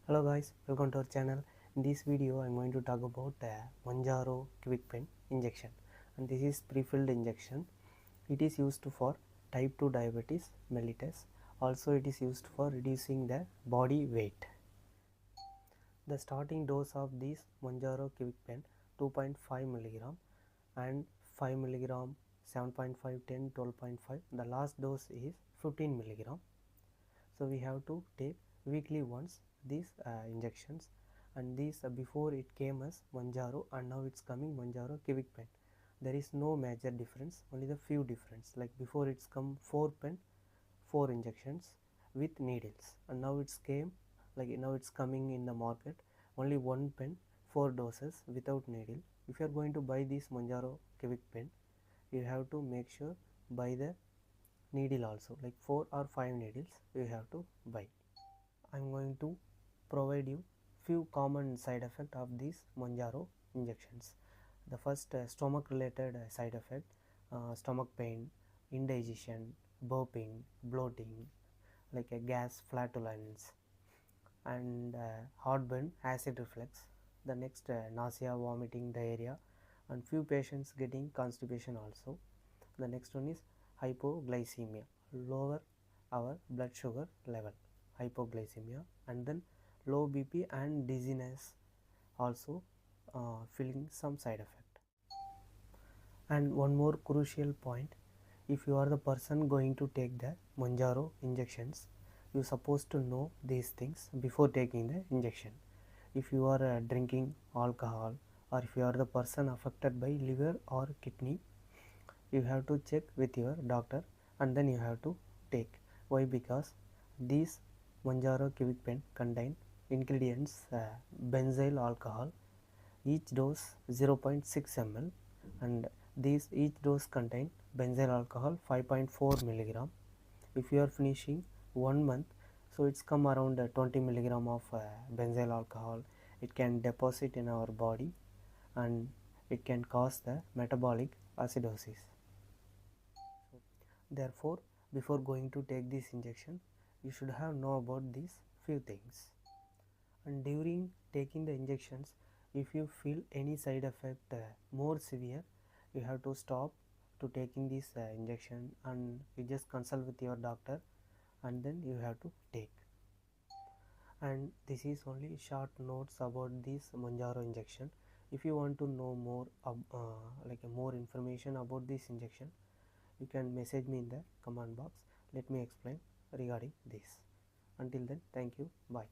Hello guys, welcome to our channel. In this video I am going to talk about Mounjaro Kwikpen injection, and this is pre-filled injection. It is used for type 2 diabetes mellitus. Also it is used for reducing the body weight. The starting dose of this Mounjaro Kwikpen 2.5 mg and 5 mg, 7.5, 10, 12.5. The last dose is 15 mg. So we have to take weekly once these injections, and these before it came as Mounjaro and now it's coming Mounjaro Kwikpen. There is no major difference, only the few difference. Like before it's come 4 pen 4 injections with needles, and now it's came like now it's coming in the market only 1 pen 4 doses without needle. If you are going to buy this Mounjaro Kwikpen, you have to make sure buy the needle also, like 4 or 5 needles you have to buy. I'm going to provide you few common side effect of these Mounjaro injections. The first stomach related side effect, stomach pain, indigestion, burping, bloating, like a gas, flatulence, and heartburn, acid reflux. The next nausea, vomiting, diarrhea, and few patients getting constipation also. The next one is hypoglycemia, lower our blood sugar level, hypoglycemia, and then low BP and dizziness also feeling some side effect. And one more crucial point, if you are the person going to take the Mounjaro injections, you supposed to know these things before taking the injection. If you are drinking alcohol, or if you are the person affected by liver or kidney, you have to check with your doctor and then you have to take. Why? Because these Mounjaro Kwikpen contain ingredients benzyl alcohol, each dose 0.6 ml, and these each dose contain benzyl alcohol 5.4 milligram. If you are finishing 1 month, so it's come around 20 milligram of benzyl alcohol. It can deposit in our body and it can cause the metabolic acidosis. Therefore, before going to take this injection, you should have know about these few things. And during taking the injections, if you feel any side effect more severe, you have to stop to taking this injection, and you just consult with your doctor and then you have to take. And this is only short notes about this Mounjaro injection. If you want to know more more information about this injection, you can message me in the comment box. Let me explain regarding this. Until then, thank you. Bye.